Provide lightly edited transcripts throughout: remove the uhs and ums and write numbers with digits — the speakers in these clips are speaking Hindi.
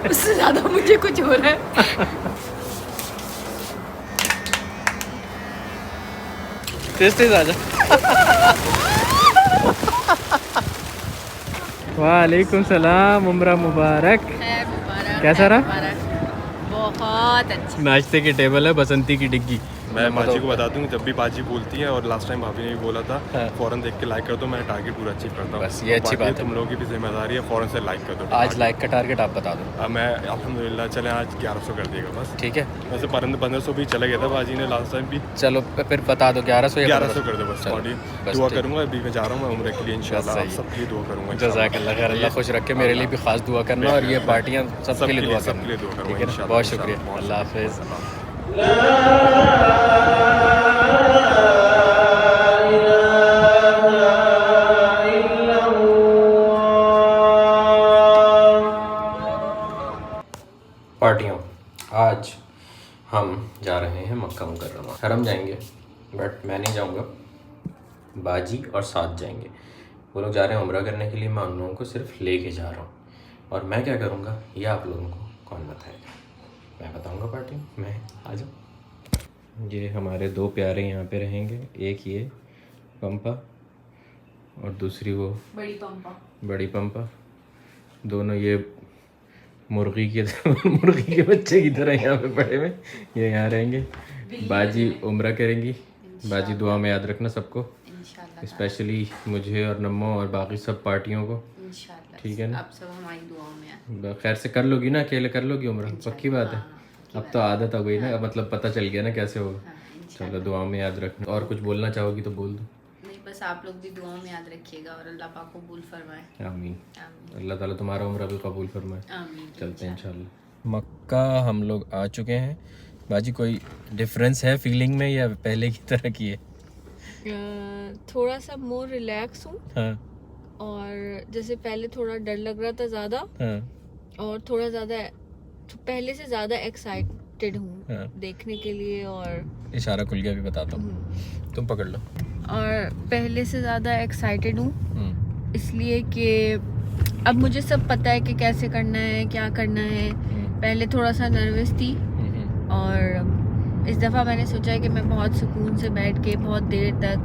उससे ज़्यादा मुझे कुछ हो रहा है। तेज आ जा। वालेकुम सलाम, उम्रा मुबारक। खैर मुबारक। कैसा रहा? बहुत अच्छा। नाश्ते की टेबल है, बसंती की डिग्गी। मैं बाजी को बता दूं, जब भी बाजी बोलती है और लास्ट टाइम भाभी ने भी बोला था हाँ। फ़ौरन देख के लाइक कर दो, मैं टारगेट पूरा अचीव करता हूँ। बस ये अच्छी बात है। तुम लोगों की भी जिम्मेदारी है, फ़ौरन से लाइक कर दो। आज लाइक का टारगेट आप बता दो। अब मैं अल्हम्दुलिल्लाह चले आज 1100 कर दिएगा बस। ठीक है, वैसे 1500 भी चले गया था बाजी ने लास्ट टाइम भी। चलो फिर बता दो 1100 या 1100 कर दो बस। चलो, बॉडी बस दुआ ठीक। करूँगा, अभी मैं जा रहा हूँ मैं उम्र के लिए इंशाल्लाह। बस आप सही। सबके लिए दुआ करूँगा। जज़ाकल्लाह खैर, अल्लाह खुश रखे। मेरे लिए भी खास दुआ करना और ये पार्टियाँ सबके लिए दुआ करना। ठीक है ना, बहुत शुक्रिया, अल्लाह हाफिज़। पार्टियों, आज हम जा रहे हैं मक्का मुकर्रमा। हरम जाएंगे बट मैं नहीं जाऊंगा, बाजी और साथ जाएंगे। वो लोग जा रहे हैं उम्रा करने के लिए, मैं उन लोगों को सिर्फ लेके जा रहा हूँ। और मैं क्या करूँगा ये आप लोगों को कौन बताएगा, मैं बताऊँगा पार्टी में। आ जाओ। ये हमारे दो प्यारे यहाँ पे रहेंगे, एक ये पंपा और दूसरी वो बड़ी पंपा। दोनों ये मुर्गी के बच्चे की तरह यहाँ पे पड़े हुए, ये यहाँ रहेंगे। बाजी उम्रा करेंगी। बाजी दुआ में याद रखना सबको, स्पेशली मुझे और नम्मो और बाकी सब पार्टियों को। ठीक है ना, आप सब हमारी दुआओं में। खैर से कर लोगी ना, अकेले कर लोगी उम्रा, पक्की बात है। अब तो आदत हो गई ना, अब मतलब पता चल गया ना कैसे होगा। चलो दुआ में याद रखना। और कुछ बोलना चाहोगी तो बोल दो। बस आप लोग भी दुआओं में याद रखिएगा और अल्लाह पाक कबूल फरमाए। आमीन। अल्लाह ताला तुम्हारा उम्र भी कबूल फरमाए। आमीन। चलते हैं इंशाल्लाह। मक्का हम लोग आ चुके हैं। बाजी कोई डिफरेंस है फीलिंग में या पहले की तरह की है? थोड़ा सा मोर रिलैक्स हूँ। हाँ और जैसे पहले थोड़ा डर लग रहा था ज़्यादा, हाँ और थोड़ा ज़्यादा पहले से ज़्यादा एक्साइटेड हूँ हाँ। देखने के लिए। और इशारा खुल गया, भी बताता हूँ, तुम पकड़ लो। और पहले से ज़्यादा एक्साइटेड हूँ इसलिए कि अब मुझे सब पता है कि कैसे करना है, क्या करना है। पहले थोड़ा सा नर्वस थी और इस दफ़ा मैंने सोचा है कि मैं बहुत सुकून से बैठ के बहुत देर तक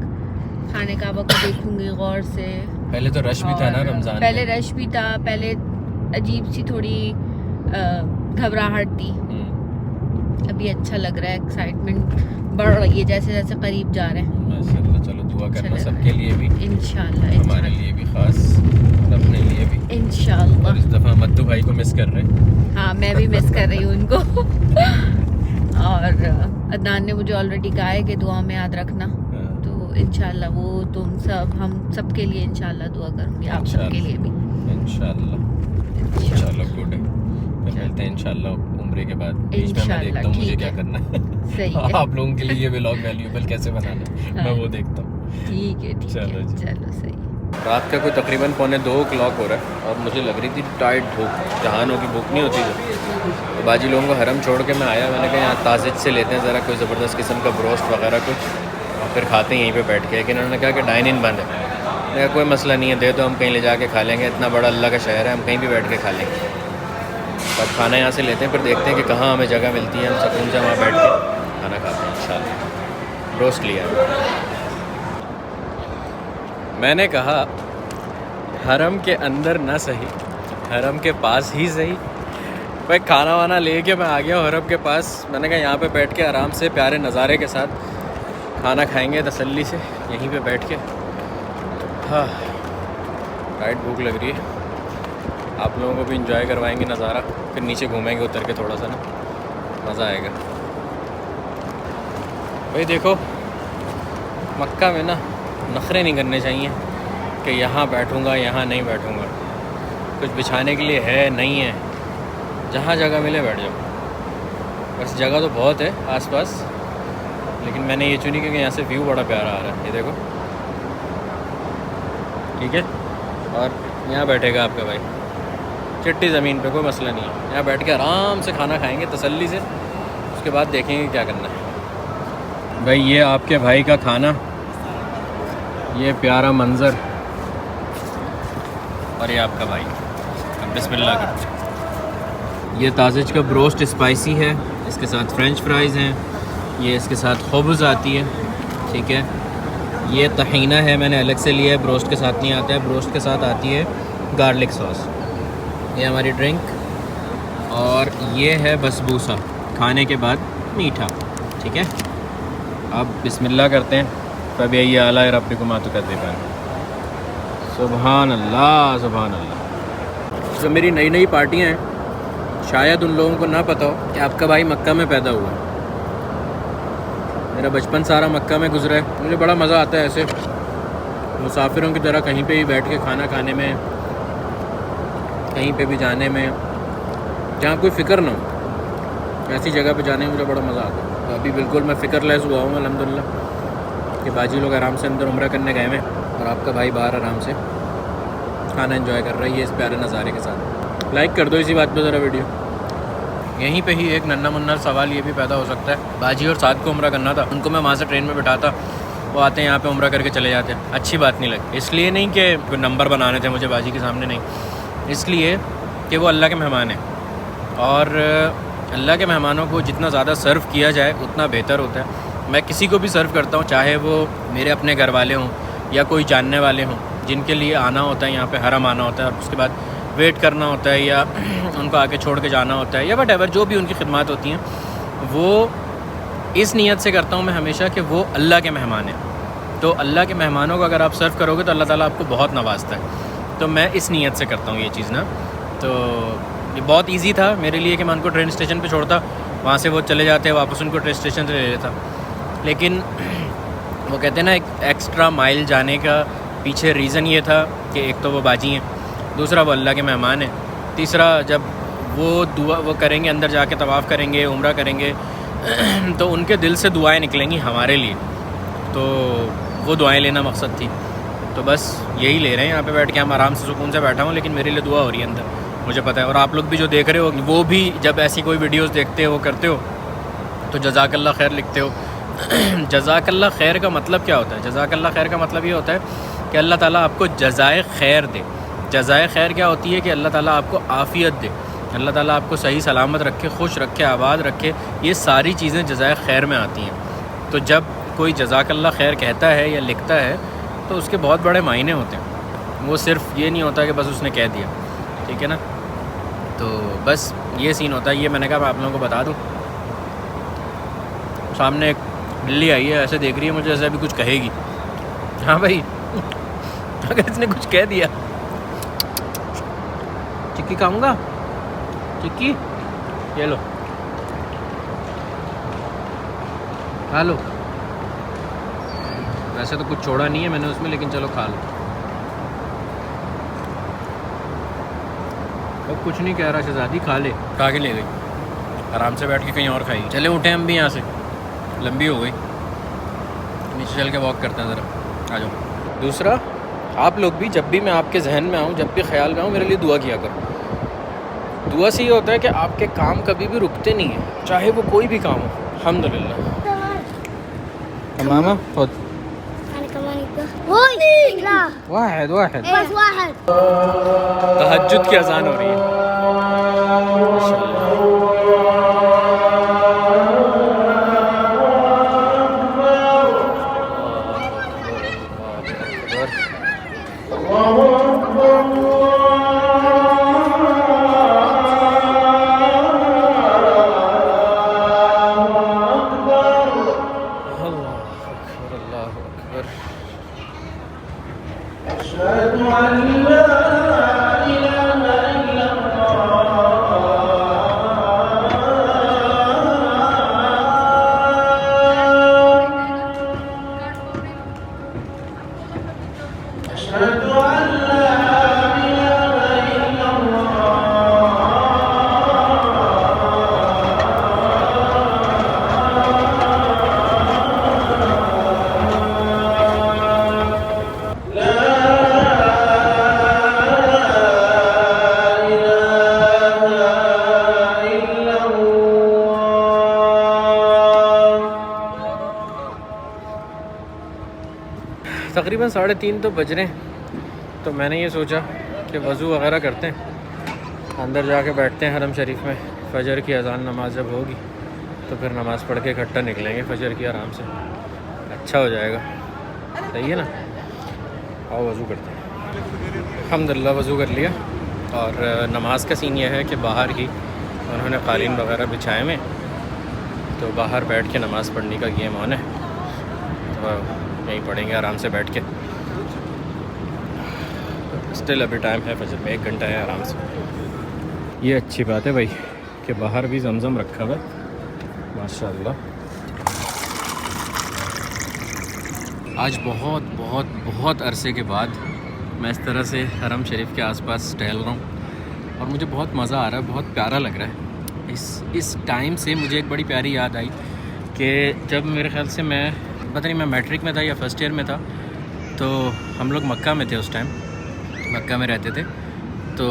खाने काबा को देखूंगी गौर से। पहले तो रश भी था ना रमजान पहले रश भी था, पहले अजीब सी थोड़ी घबराहट थी। अभी अच्छा लग रहा है, एक्साइटमेंट बढ़ रही है जैसे जैसे करीब जा रहे हैं। माशाल्लाह। चलो दुआ करना सबके लिए भी, इंशाल्लाह, हमारे लिए भी खास और अपने लिए भी इंशाल्लाह। और इस दफ़ा मद्दू भाई को मिस कर रहे हैं। हाँ, मैं भी मिस कर रही हूँ उनको। और अदनान ने मुझे ऑलरेडी कहा है कि दुआ में याद रखना, तो इंशाल्लाह वो तुम सब हम सब के लिए इंशाल्लाह दुआ करूँगी, आप सबके लिए भी इंशाल्लाह। गुड है, मिलते हैं इंशाल्लाह उम्रे के बाद। बीच में मैं देखता हूँ मुझे क्या करना है। सही है। आप लोगों के लिए ये व्लॉग वैल्यूएबल कैसे बनाना है मैं वो देखता हूँ। ठीक है चलो जी। चलो सही। रात का कोई तकरीबन 1:45 हो रहा है और मुझे लग रही थी टाइट भूख, जहानों की भूख नहीं होती थी। तो बाजी लोगों को हरम छोड़ के मैं आया, मैंने कहा यहाँ ताजिद से लेते हैं ज़रा कोई ज़बरदस्त किस्म का ब्रोस्ट वगैरह कुछ, और फिर खाते हैं यहीं पे बैठ के। लेकिन उन्होंने कहा कि डाइन इन बंद है। मैंने कहा कोई मसला नहीं है, दे दो, हम कहीं ले जाके खा लेंगे, इतना बड़ा अल्लाह का शहर है, हम कहीं भी बैठ के खा लेंगे। बट खाना यहाँ से लेते हैं, फिर देखते हैं कि कहाँ हमें जगह मिलती है, हम सुकून से वहाँ बैठ के खाना खाते हैं इंशाल्लाह। रोस्ट लिया मैंने, कहा हरम के अंदर ना सही, हरम के पास ही सही। भाई खाना वाना लेके मैं आ गया हूँ हरम के पास। मैंने कहा यहाँ पे बैठ के आराम से प्यारे नज़ारे के साथ खाना खाएंगे तसल्ली से यहीं पे बैठ के। हाँ, टाइट भूख लग रही है। आप लोगों को भी इंजॉय करवाएंगे नज़ारा, फिर नीचे घूमेंगे उतर के थोड़ा सा ना, मज़ा आएगा। भाई देखो मक्का में ना नखरे नहीं करने चाहिए कि यहाँ बैठूँगा यहाँ नहीं बैठूँगा, कुछ बिछाने के लिए है नहीं है, जहाँ जगह मिले बैठ जाओ। बस जगह तो बहुत है आसपास, लेकिन मैंने ये चुनी क्योंकि यहाँ से व्यू बड़ा प्यारा आ रहा है, ये देखो। ठीक है, और यहाँ बैठेगा आपका भाई चिट्टी ज़मीन पे, कोई मसला नहीं है। यहाँ बैठ के आराम से खाना खाएंगे तसल्ली से, उसके बाद देखेंगे क्या करना है। भाई ये आपके भाई का खाना, ये प्यारा मंज़र, और ये आपका भाई। अब बिस्मिल्लाह करो। ये ताज़ज का ब्रोस्ट स्पाइसी है, इसके साथ फ्रेंच फ्राइज़ हैं, ये इसके साथ खुब्ज़ आती है, ठीक है। ये तहीना है, मैंने अलग से लिया है, ब्रोस्ट के साथ नहीं आता है, ब्रोस्ट के साथ आती है गार्लिक सॉस। ये हमारी ड्रिंक, और ये है बसबूसा, खाने के बाद मीठा, ठीक है। अब बिस्मिल्लाह करते हैं। तब यही आला रब्बिकुम मा तुकज़्ज़िबान। सुभान अल्लाह सुभान अल्लाह। जो मेरी नई नई पार्टियाँ हैं, शायद उन लोगों को ना पता हो कि आपका भाई मक्का में पैदा हुआ है। मेरा बचपन सारा मक्का में गुजरा है। मुझे बड़ा मज़ा आता है ऐसे मुसाफिरों की तरह कहीं पे भी बैठ के खाना खाने में, कहीं पे भी जाने में जहाँ कोई फ़िक्र ना हो, ऐसी जगह पे जाने में मुझे बड़ा मज़ा आता है। तो अभी बिल्कुल मैं फ़िक्रलेस हुआ हूँ अल्हम्दुलिल्लाह कि बाजी लोग आराम से अंदर उम्रा करने गए हैं और आपका भाई बाहर आराम से खाना एंजॉय कर रहा है इस प्यारे नज़ारे के साथ। लाइक कर दो इसी बात पे ज़रा वीडियो। यहीं पे ही एक नन्ना मुन्ना सवाल ये भी पैदा हो सकता है, बाजी और साद को उम्रा करना था, उनको मैं वहाँ से ट्रेन में बिठाता, वो आते हैं यहाँ पे उम्रा करके चले जाते हैं। अच्छी बात नहीं लगती। इसलिए नहीं कि कोई नंबर बनाने थे मुझे बाजी के सामने, नहीं, इसलिए कि वो अल्लाह के मेहमान हैं और अल्लाह के मेहमानों को जितना ज़्यादा सर्व किया जाए उतना बेहतर होता है। मैं किसी को भी सर्व करता हूँ, चाहे वो मेरे अपने घर वाले हों या कोई जानने वाले हों जिनके लिए आना होता है, यहाँ पे हरम आना होता है और उसके बाद वेट करना होता है या उनको आके छोड़ के जाना होता है या वटेवर जो भी उनकी खिदमत होती हैं, वो इस नीयत से करता हूँ मैं हमेशा कि वो अल्लाह के मेहमान हैं। तो अल्लाह के मेहमानों को अगर आप सर्व करोगे तो अल्लाह ताला आपको बहुत नवाजता है। तो मैं इस नीयत से करता हूँ ये चीज़ ना। तो ये बहुत ईजी था मेरे लिए कि मैं उनको ट्रेन स्टेशन पे छोड़ता, वहाँ से वो चले जाते, वापस उनको ट्रेन स्टेशन से ले लेता। लेकिन वो कहते हैं ना, एक एक्स्ट्रा माइल जाने का पीछे रीज़न ये था कि एक तो वो बाजी हैं, दूसरा वो अल्लाह के मेहमान हैं, तीसरा जब वो दुआ वो करेंगे, अंदर जाके तवाफ़ करेंगे, उम्रा करेंगे तो उनके दिल से दुआएं निकलेंगी हमारे लिए। तो वो दुआएं लेना मकसद थी। तो बस यही ले रहे हैं, यहाँ पे बैठ के हम आराम से सुकून से बैठा हूँ, लेकिन मेरे लिए दुआ हो रही है अंदर, मुझे पता है। और आप लोग भी जो देख रहे हो वो भी जब ऐसी कोई वीडियोस देखते हो करते हो तो जज़ाकल्लाह खैर लिखते हो। जज़ाकल्लाह खैर का मतलब क्या होता है? जज़ाकल्लाह खैर का मतलब ये होता है कि अल्लाह ताला आपको जज़ाए खैर दे। जज़ाए खैर क्या होती है? कि अल्लाह ताला आपको आफ़ियत दे, अल्लाह ताला आपको सही सलामत रखे, खुश रखे, आबाद रखे। ये सारी चीज़ें जज़ाए खैर में आती हैं। तो जब कोई जज़ाकल्लाह खैर कहता है या लिखता है तो उसके बहुत बड़े मायने होते हैं। वो सिर्फ़ ये नहीं होता कि बस उसने कह दिया, ठीक है ना। तो बस ये सीन होता है। ये मैंने कहा मैं आप लोगों को बता दूँ। सामने एक बिल्ली आई है, ऐसे देख रही है मुझे जैसे अभी कुछ कहेगी। हाँ भाई, अगर इसने कुछ कह दिया, चिक्की खाऊंगा, चिक्की ये लो, खा लो। वैसे तो कुछ छोड़ा नहीं है मैंने उसमें, लेकिन चलो खा लो। अब कुछ नहीं कह रहा शहजादी, खा ले। खा के ले गई, आराम से बैठ के कहीं और खाई। चले उठे हम भी यहाँ से, लंबी हो गई, नीचे चल के वॉक करते हैं ज़रा, आ जाओ। दूसरा, आप लोग भी जब भी मैं आपके जहन में आऊँ, जब भी ख्याल में आऊँ, मेरे लिए दुआ किया करो। दुआ से ये होता है कि आपके काम कभी भी रुकते नहीं हैं, चाहे वो कोई भी काम हो। अल्हम्दुलिल्लाह। मामा खुद वाहिद वाहिद तहज्जुद की अज़ान हो रही है। तकरीबन 3:30 तो बज रहे हैं। तो मैंने ये सोचा कि वज़ू वग़ैरह करते हैं अंदर जाके बैठते हैं हरम शरीफ में। फ़जर की अज़ान नमाज जब होगी तो फिर नमाज़ पढ़ के इकट्ठा निकलेंगे फ़जर की आराम से, अच्छा हो जाएगा। सही है ना? आओ वज़ू करते हैं। अल्हम्दुलिल्लाह वज़ू कर लिया और नमाज का सीन यह है कि बाहर ही उन्होंने क़ालीन वगैरह बिछाए हुए, तो बाहर बैठ के नमाज़ पढ़ने का गेम ऑन है, तो यहीं पढ़ेंगे आराम से बैठ के। स्टिल अभी टाइम है फ़जर में, 1 घंटा है आराम से। ये अच्छी बात है भाई कि बाहर भी जमज़म रखा हुआ है माशाअल्लाह। आज बहुत बहुत बहुत अरसे के बाद मैं इस तरह से हरम शरीफ के आसपास टहल रहा हूँ और मुझे बहुत मज़ा आ रहा है, बहुत प्यारा लग रहा है। इस टाइम से मुझे एक बड़ी प्यारी याद आई कि जब मेरे ख़्याल से मैं पता नहीं मैं मैट्रिक में था या फर्स्ट ईयर में था, तो हम लोग मक्का में थे उस टाइम, मक्का में रहते थे, तो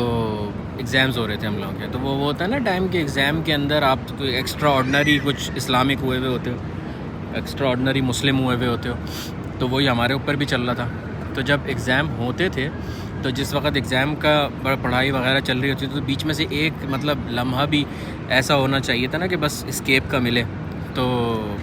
एग्ज़ाम्स हो रहे थे हम लोगों के। तो वो होता है ना टाइम के एग्ज़ाम के अंदर आप कोई एक्स्ट्रा ऑर्डनरी कुछ इस्लामिक हुए हुए होते हो, एक्स्ट्रा ऑर्डनरी मुस्लिम हुए हुए होते हो, तो वही हमारे ऊपर भी चल रहा था। तो जब एग्ज़ाम होते थे तो जिस वक्त एग्ज़ाम का पढ़ाई वगैरह चल रही होती थी, तो बीच में से एक मतलब लम्हा भी ऐसा होना चाहिए था ना कि बस एस्केप का मिले। तो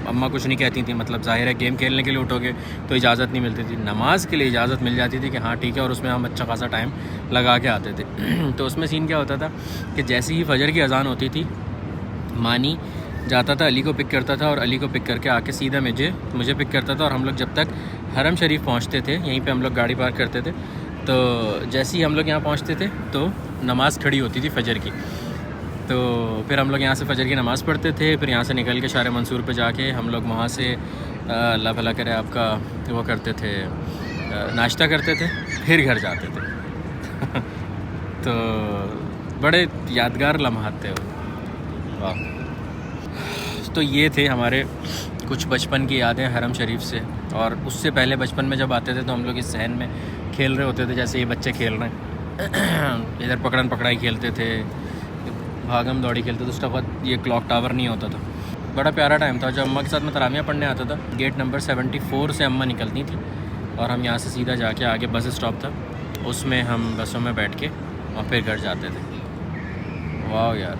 अम्मा कुछ नहीं कहती थी, मतलब ज़ाहिर है गेम खेलने के लिए उठोगे तो इजाज़त नहीं मिलती थी, नमाज के लिए इजाज़त मिल जाती थी कि हाँ ठीक है, और उसमें हम अच्छा खासा टाइम लगा के आते थे। तो उसमें सीन क्या होता था कि जैसे ही फ़जर की अज़ान होती थी, मानी जाता था, अली को पिक करता था और अली को पिक करके आके सीधा मुझे पिक करता था। और हम लोग जब तक हरम शरीफ पहुँचते थे, यहीं पर हम लोग गाड़ी पार्क करते थे, तो जैसे ही हम लोग यहाँ पहुँचते थे तो नमाज़ खड़ी होती थी फ़जर की। तो फिर हम लोग यहाँ से फ़जर की नमाज़ पढ़ते थे, फिर यहाँ से निकल के शार मंसूर पे जाके हम लोग वहाँ से अल्लाह भला करे आपका वो करते थे, नाश्ता करते थे, फिर घर जाते थे। तो बड़े यादगार लम्हात थे वो। वाह। तो ये थे हमारे कुछ बचपन की यादें हरम शरीफ से। और उससे पहले बचपन में जब आते थे तो हम लोग इस सहन में खेल रहे होते थे जैसे ये बच्चे खेल रहे हैं। इधर पकड़न पकड़ाई खेलते थे, भागम दौड़ी खेलते थे। उस वक्त ये क्लॉक टावर नहीं होता था। बड़ा प्यारा टाइम था। जब अम्मा के साथ मैं तरावियाँ पढ़ने आता था, गेट नंबर 74 से अम्मा निकलती थी और हम यहाँ से सीधा जाके आगे बस स्टॉप था, उसमें हम बसों में बैठ के और फिर घर जाते थे। वाह यार,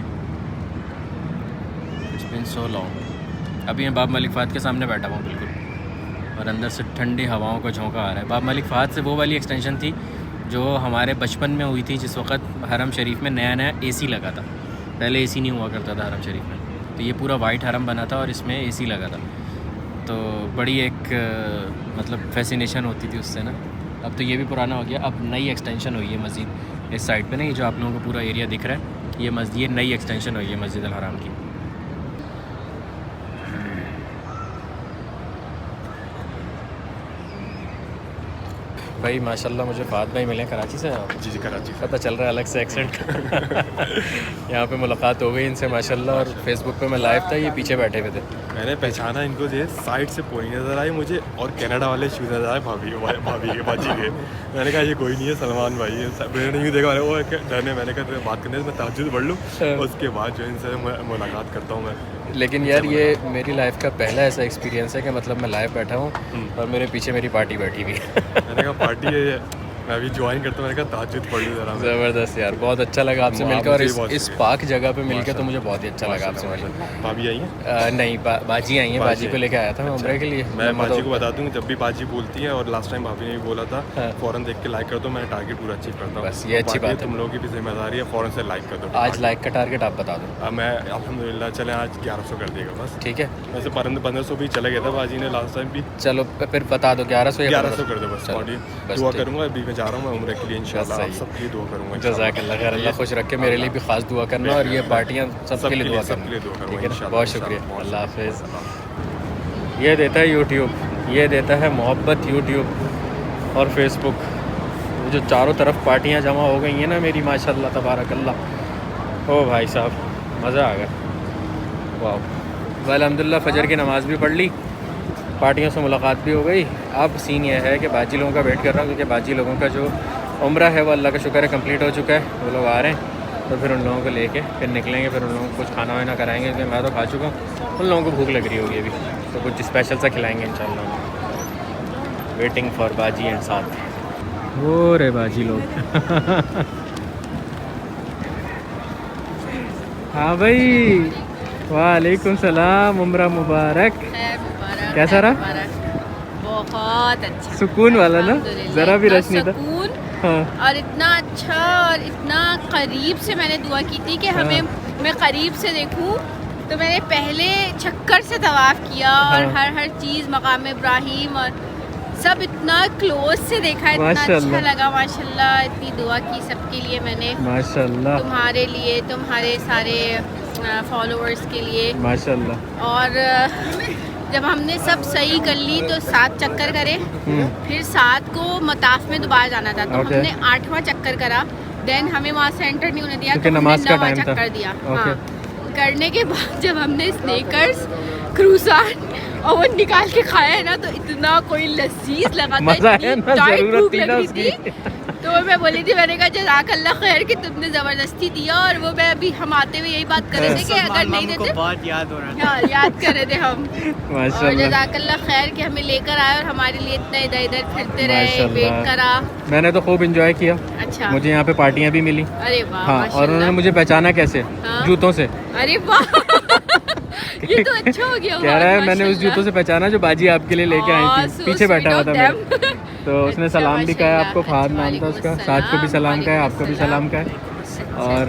इट्स बीन सो लॉन्ग। अभी मैं बाब मलिक फ़हद के सामने बैठा हूँ बिल्कुल, और अंदर से ठंडी हवाओं का झोंका आ रहा है। बाब मलिक फ़हद से वो वाली एक्सटेंशन थी जो हमारे बचपन में हुई थी, जिस वक्त हरम शरीफ में नया नया एसी लगा था। पहले एसी नहीं हुआ करता था हरम शरीफ में, तो ये पूरा वाइट हरम बना था और इसमें एसी लगा था। तो बड़ी एक मतलब फैसिनेशन होती थी उससे ना। अब तो ये भी पुराना हो गया, अब नई एक्सटेंशन हुई है मस्जिद इस साइड पे ना, ये जो आप लोगों को पूरा एरिया दिख रहा है, ये मस्जिद, ये नई एक्सटेंशन हुई है मस्जिद अल हराम की। भाई माशाल्लाह मुझे फ़हद भाई मिले कराची से। आप? जी कराची। पता चल रहा है अलग से एक्सेंट। यहाँ पे मुलाकात हो गई इनसे माशाल्लाह, और फेसबुक पे मैं लाइव था, ये पीछे बैठे हुए थे। मैंने पहचाना इनको, जो साइड से पोनी नज़र आई मुझे, और कनाडा वाले शूज़ नज़र आए भाभी के बाजी के। मैंने कहा ये कोई नहीं है, सलमान भाई है। मैंने नहीं देखा, वो डरने, मैंने कहा बात करने से मैं तहज्जुद पढ़ लूँ, उसके बाद जो इनसे मुलाकात करता हूँ मैं। लेकिन यार ये मेरी लाइफ का पहला ऐसा एक्सपीरियंस है कि मतलब मैं लाइव बैठा हूँ और मेरे पीछे मेरी पार्टी बैठी हुई है। मैंने कहा पार्टी है, मैं अभी ज्वाइन करता हूँ। मैंने कहा तहज्जुद पढ़ लूँ ज़रा। ज़बरदस्त यार, बहुत अच्छा लगा आपसे मिलकर, और इस पाक जगह पे मिलकर तो मुझे बहुत ही अच्छा लगा आपसे मिलकर। भाभी आई हैं? नहीं, बाजी आई हैं। बाजी को लेके आया था मैं उम्रे के लिए। मैं बाजी को बता दूँ, जब भी बाजी बोलती है, और लास्ट टाइम भाभी ने भी बोला था, फ़ौरन देख के लाइक कर दो। मैं टारगेट पूरा अचीव करता हूँ। बस ये अच्छी बात है, तुम लोगों की भी जिम्मेदारी है, फ़ौरन से लाइक कर दो। आज लाइक का टारगेट आप बता दो। मैं अल्हम्दुलिल्लाह चले आज 1100 कर देगा बस। ठीक है, वैसे 1500 भी चला गया था बाजी ने लास्ट टाइम भी। चलो फिर बता दो 1100 कर दो बस। दुआ करूँगा, अभी मैं जा रहा हूँ मैं उम्र के लिए इंशाल्लाह, सबके लिए दुआ करूँगा। जज़ाकल्लाह खैर, अल्लाह खुश रखे। मेरे लिए भी खास दुआ करना, और ये पार्टियाँ सबके लिए दुआ करना। ठीक है ना, बहुत शुक्रिया, अल्लाह हाफ़िज़। ये देता है यूट्यूब, ये देता है मोहब्बत यूट्यूब और फेसबुक। जो चारों तरफ पार्टियाँ जमा हो गई हैं ना मेरी, माशाल्लाह तबारकल्लाह। ओ भाई साहब, मज़ा आ गया। वाह, अल्हम्दुलिल्लाह फ़जर की नमाज़ भी पढ़ ली, पार्टियों से मुलाकात भी हो गई। अब सीन ये है कि बाजी लोगों का वेट कर रहा हूँ, क्योंकि बाजी लोगों का जो उम्रा है वो अल्लाह का शुक्र है कंप्लीट हो चुका है। वो लोग आ रहे हैं, तो फिर उन लोगों को लेके फिर निकलेंगे, फिर उन लोगों को कुछ खाना वाना कराएंगे, क्योंकि मैं तो खा चुका हूँ। उन लोगों को भूख लग रही होगी अभी, तो कुछ स्पेशल सा खिलाएंगे इंशाल्लाह। वेटिंग फॉर बाजी एंड साथ। वो रे बाजी लोग। हाँ भाई, वालेकुम सलाम, उम्रा मुबारक। कैसा रहा? बहुत अच्छा, सुकून वाला ना, अल्हम्दुलिल्लाह, जरा भी इतना रश नहीं था। सुकून। हाँ और इतना अच्छा और इतना करीब से मैंने दुआ की थी कि हमें मैं करीब से देखूं। तो मैंने पहले चक्कर से तवाफ़ किया और हाँ। हर चीज़ मकाम इब्राहिम और सब इतना क्लोज से देखा, इतना अच्छा माशाल्लाह। लगा माशाल्लाह। इतनी दुआ की सबके लिए मैंने, माशाल्लाह तुम्हारे लिए, तुम्हारे सारे फॉलोअर्स के लिए। माशाल्लाह। और जब हमने सब सही कर ली तो 7 चक्कर करे, फिर 7 को मताफ में दोबारा जाना था, तो ओके। हमने 8वां चक्कर करा। देन हमें वहाँ से एंटर नहीं होने दिया, क्योंकि तो हमने नमाज का 9वां टाइम था। चक्कर दिया। ओके। हाँ, करने के बाद जब हमने स्नेकर्स, क्रूसान और वो निकाल के खाया है ना, तो इतना कोई लजीज लगा था, मजा है इतनी ना, टाइट जरूरत भूख थी ना लग रही उसकी। थी। तो मैं बोली थी, मैंने कहा जज़ाकल्लाह खैर कि तुमने ज़बरदस्ती दिया। और वो मैं अभी हम आते हुए यही बात कर रहे थे कि अगर नहीं देते, बहुत याद हो रहा था। हाँ, याद कर रहे थे हम। और माशाल्लाह जज़ाकल्लाह खैर कि हमें लेकर आए और हमारे लिए इतना इधर इधर फिरते रहे, माशाल्लाह। वेट करा। मैंने तो खूब एंजॉय किया। अच्छा, मुझे यहाँ पे पार्टियाँ भी मिली। अरे वाह, हाँ, और माशाल्लाह। उन्होंने मुझे पहचाना कैसे? हाँ। जूतों से। अरे वाह ये तो अच्छा हो गया। कह रहा है मैंने उस जूतों से पहचाना जो बाजी आपके लिए लेके आई थी, पीछे बैठा हुआ था मेरे। तो उसने अच्छा, सलाम भी कहा आपको, माशाल्लाह। फाद नाम था उसका, साथ को भी सलाम कहा, आपको भी सलाम कहा। और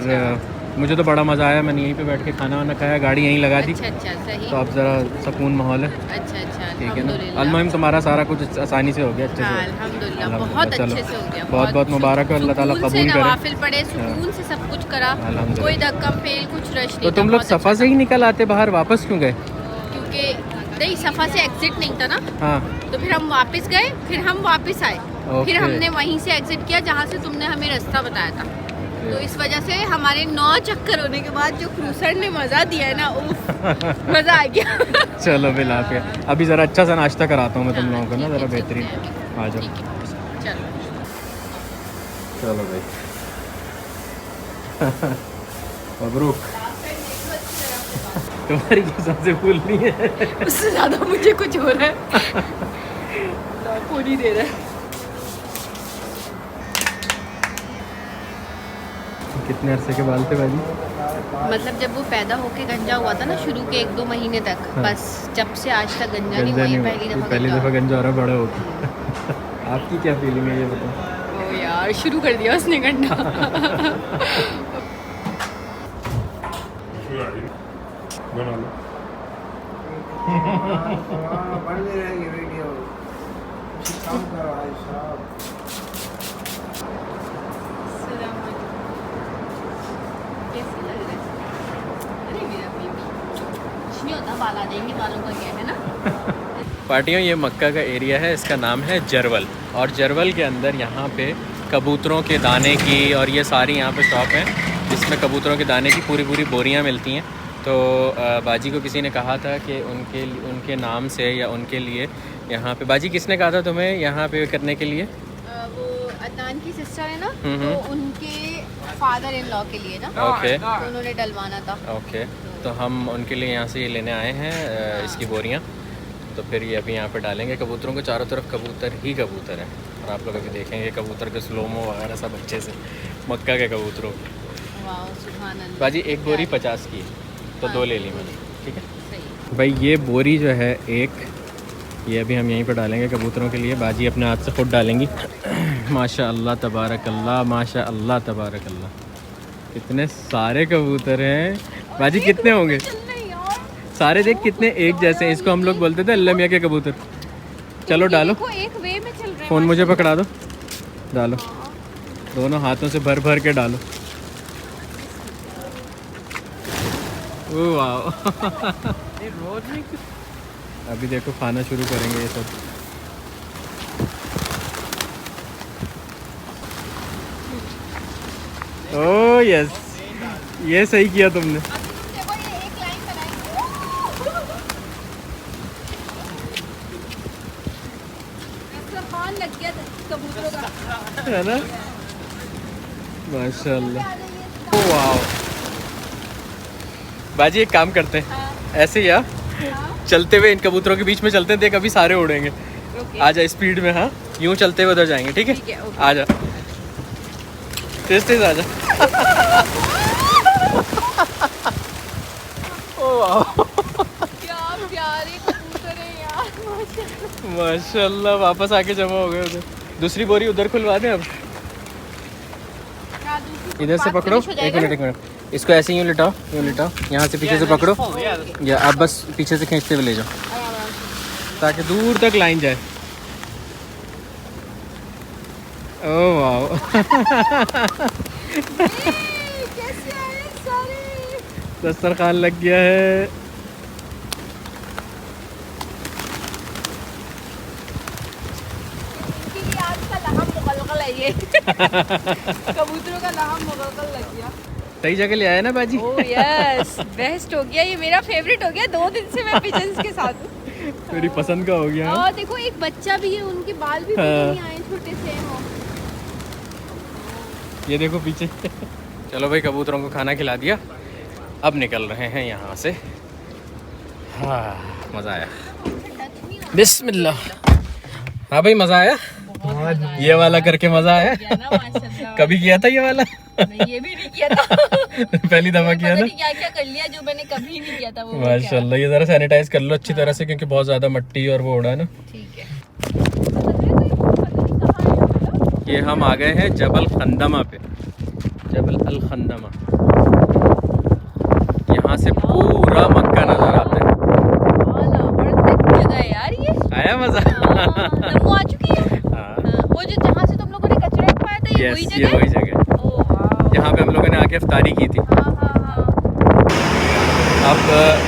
मुझे तो बड़ा मज़ा आया, मैंने यहीं पे बैठ के खाना वाना खाया, गाड़ी यहीं लगा दी। अच्छा अच्छा, सही। तो अब ज़रा सुकून माहौल है, अच्छा अच्छा, ठीक है ना। अल्हम्दुलिल्लाह। अलमुहिम तुम्हारा सारा कुछ आसानी से हो गया, अच्छे हाँ, से। अल्हम्दुलिल्लाह, अल्हम्दुलिल्लाह, बहुत चलो। अच्छे से हो गया। बहुत बहुत मुबारक हो, अल्लाह ताला सुकून से कबूल करे। नवाफिल पढ़े, सुकून से सब कुछ करा, अल्हम्दुलिल्लाह। कोई धक्का फेल कुछ रश नहीं तो था, तुम लोग बहुत सफ़ा अच्छा से ही निकल आते बाहर, वापस क्यों गए? था। क्योंकि नहीं, सफ़ा से एग्जिट नहीं था ना, हाँ तो फिर हम वापस गए, फिर हम वापस आए, ओके। फिर हमने वहीं से एग्जिट किया जहाँ से तुमने हमें रास्ता बताया था। तो इस वजह से हमारे 9 चक्कर होने के बाद जो क्रूसर ने मज़ा दिया है ना, उफ, मज़ा आ गया। चलो बिला पे अभी ज़रा अच्छा सा नाश्ता कराता हूँ मैं तुम लोगों को ना, ठीक है, ज़रा ठीक बेहतरीन। है, आ जाओ, ठीक है, चलो। चलो भाई। मबरूक। तुम्हारी कसम से भूल नहीं है। उससे ज़्यादा मुझे कुछ हो रहा है। पूरी दे रहा है। कितने अरसे के बाल थे बाजी? मतलब जब वो पैदा होके गंजा हुआ था ना, शुरू के 1-2 महीने तक, हाँ। बस जब से आज तक गंजा नहीं गंजा हुआ, नहीं ये हुआ, पहली दफ़ा गंजा हो रहा है बड़ा होकर। आपकी क्या फीलिंग है ये बताओ? ओ यार, शुरू कर दिया उसने गंजा। बना लो। बंद रहेगी वीडियो, काम करो भाई साहब। कैसे लग रहा है? अरे मेरा बेबी, कुछ नहीं होता, बाल आ जाएंगे, बालों का क्या है ना। पार्टियों, ये मक्का का एरिया है, इसका नाम है जरवल। और जरवल के अंदर यहाँ पे कबूतरों के दाने की और ये सारी यहाँ पे शॉप है जिसमें कबूतरों के दाने की पूरी पूरी बोरियाँ मिलती हैं। तो बाजी को किसी ने कहा था कि उनके नाम से या उनके लिए यहाँ पे, बाजी किसने कहा था तुम्हें यहाँ पे करने के लिए? वो अदनान की सिस्टर है ना, हम्म। तो उनके फादर इन लॉ के लिए ना, ओके तो उन्होंने डलवाना था। ओके, तो हम उनके लिए यहाँ से ये लेने आए हैं इसकी बोरियाँ। तो फिर ये अभी यहाँ पे डालेंगे। कबूतरों के चारों तरफ कबूतर ही कबूतर है, और आप लोग अभी देखेंगे कबूतर के स्लोमो वगैरह सब अच्छे से, मक्का के कबूतरों। वाह, सुभान अल्लाह। बाजी एक बोरी 50 की है, तो 2 ले ली मैंने, ठीक है सही। भाई। ये बोरी जो है एक, ये अभी हम यहीं पे डालेंगे कबूतरों के लिए। बाजी अपने हाथ से खुद डालेंगी। माशा अल्लाह तबारक अल्लाह, माशा अल्लाह तबारक अल्लाह, कितने सारे कबूतर हैं बाजी। कितने होंगे सारे? देख कितने एक जैसे हैं। इसको हम लोग बोलते थे अल्लाह मियाँ के कबूतर। चलो डालो, देखो, एक वे में चल रहे हैं। फ़ोन मुझे पकड़ा दो, डालो, दोनों हाथों से भर भर के डालो। ओह वाह। अभी देखो खाना शुरू करेंगे ये सब। ओह यस, ये सही किया तुमने। देखो, ये एक लाइन बनाएंगे। ऐसा खान लग गया कबूतरों का, है ना, माशाल्लाह। ओह वाह। बाजी एक काम करते हैं, ऐसे ही चलते हुए इन कबूतरों के बीच में चलते हैं, देख अभी सारे उड़ेंगे। आ जा स्पीड में, हाँ यूँ चलते हुए उधर जाएंगे, ठीक है? ओके। आ जा, तेज तेज आ जा। वाह क्या प्यारे कबूतर है यार, माशाल्लाह। वापस आके जमा हो गए उधर। दूसरी बोरी उधर खुलवा दें अब। इधर से पकड़ो, एक मिनट, इसको ऐसे यूँ लिटाओ, यहाँ से पीछे से पकड़ो, या आप बस पीछे से खींचते हुए ले जाओ ताकि दूर तक लाइन जाए। ओह वाह कैसे आए सारे। दस्तरखान लग गया है। इनकी आज का लहम मुगलगल है ये। कबूतरों का लहम मुगलगल लग गया। सही जगह ले आया ना बाजी। ओह यस, बेस्ट हो गया ये, मेरा फेवरेट हो गया। 2 दिन से मैं पिजन्स के साथ हूँ। मेरी पसंद का हो गया। और देखो एक बच्चा भी है, उनके बाल भी नहीं आए, छोटे से हो। ये देखो पीछे। चलो भाई, कबूतरों को खाना खिला दिया, अब निकल रहे हैं यहाँ से। हाँ मज़ा आया, बिस्मिल्लाह। हाँ भाई मज़ा आया, ये वाला करके मज़ा आया। कभी किया था ये वाला? नहीं, ये भी नहीं किया था। पहली दफा किया था। क्या क्या कर लिया जो मैंने कभी नहीं किया था वो। माशाल्लाह। ये ज़रा सैनिटाइज कर लो अच्छी तरह से, क्योंकि बहुत ज़्यादा मिट्टी और वो उड़ा है ना। ठीक है। ये हम आ गए हैं जबल खंदमा पे, जबल अल खंदमा। यहाँ से पूरा मक्का नजर आता है। जगह है यार ये। आया मजा? नमो आ चुकी है। हाँ। वो जो जहाँ से तुम लोगों ने कचरा उठाया था, ये वही ये जगह वही है? जगह, ओह वाह। जहाँ पे हम लोगों ने आके इफ्तारी की थी। हाँ हाँ हाँ। अब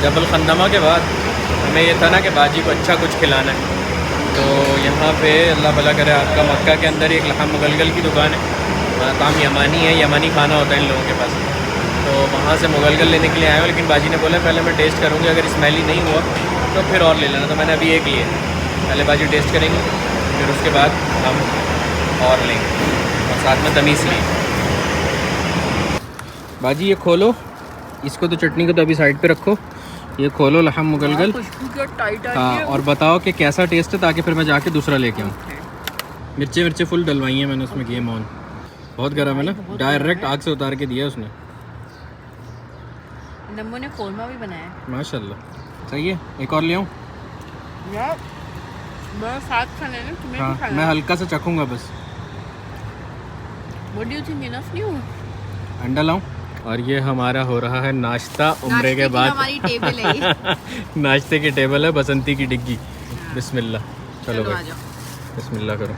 जबल खंदमा के बाद हमें ये था ना कि बाजी को अच्छा कुछ खिलाना है, तो यहाँ पे अल्लाह भला करे आपका मक्का के अंदर एक लहम मुगलगल की दुकान है। काम यमानी है, यमानी खाना होता है इन लोगों के पास। तो वहाँ से मुगलगल लेने के लिए आया हूँ, लेकिन बाजी ने बोला पहले मैं टेस्ट करूँगी, अगर स्मेली नहीं हुआ तो फिर और ले लेना। तो मैंने अभी एक लिया, पहले बाजी टेस्ट करेंगे, फिर उसके बाद हम और लेंगे, और साथ में तमीज़ लेंगे। बाजी ये खोलो, इसको तो चटनी को तो अभी साइड पे रखो, ये खोलो लहम मुगलगल। हाँ, और बताओ कि कैसा टेस्ट है, ताकि फिर मैं जाके दूसरा लेके आऊँ। मिर्चे फुल डलवाई हैं मैंने उसमें, गेम ऑन। बहुत गर्म है ना, डायरेक्ट आग से उतार के दिया उसने। नम्मो ने कोरमा भी बनाया है। माशाल्लाह, सही है। एक और ले आऊँ? यार बड़ा साथ खाना है ना, तुम्हें भी हाँ, खाना मैं है। हल्का सा चखूँगा बस। What do you think, enough नहीं हुआ? अंडा लाऊं? और ये हमारा हो रहा है नाश्ता उम्रे के बाद। हमारी टेबल है ये। नाश्ते की टेबल है, बसंती की डिग्गी। बिस्मिल्लाह। चलो आ भाई, जाओ। बिस्मिल्लाह करो,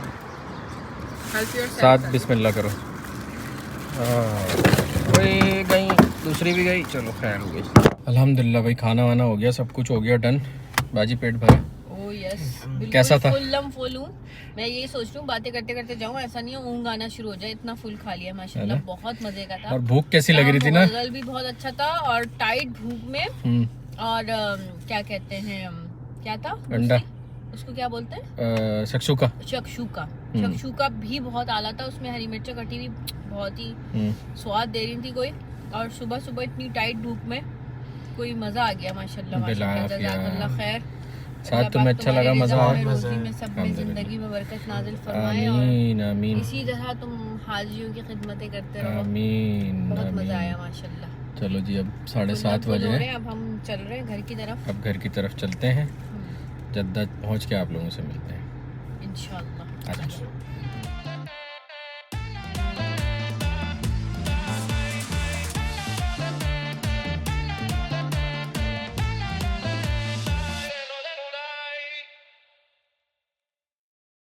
Help yourself. साथ बिस्मिल्लाह करो। कोई गई, दूसरी भी गई, चलो खैर हो गई। अल्हम्दुलिल्लाह भाई, खाना वाना हो गया, सब कुछ हो गया, डन। बाजी पेट भरा। ओह यस, कैसा था? फुल हूँ मैं। ये सोच रही हूँ बातें करते करते जाऊँ, ऐसा नहीं है ऊँग आना शुरू हो जाए। इतना फुल खा लिया माशाल्लाह, बहुत मजे का था। और भूख कैसी लग रही थी ना? मुगलगल भी बहुत अच्छा था, और टाइट भूख में। और क्या कहते हैं, क्या था अंडा, उसको क्या बोलते हैं? शकशुका। शकशुका भी बहुत आला था, उसमें हरी मिर्च कटी हुई बहुत ही स्वाद दे रही थी कोई। और सुबह सुबह इतनी टाइट धूप में कोई मजा आ गया माशाल्लाह माशाल्लाह। जज़ाकल्लाह खैर। साथ तुम्हें अच्छा लगा? मजा आया? रोजी में सब में जिंदगी में बरकत नाजिल फरमाए, और आमीन आमीन इसी तरह तुम हाजियों की खिदमतें करते रहो। आमीन बहुत मजा आया आमीन। माशाल्लाह। चलो जी, अब 7:30 बजे हैं, अब हम चल रहे हैं घर की तरफ। अब घर की तरफ चलते हैं। जद्दा पहुंच के आप लोगों से मिलते हैं इंशाल्लाह। आज।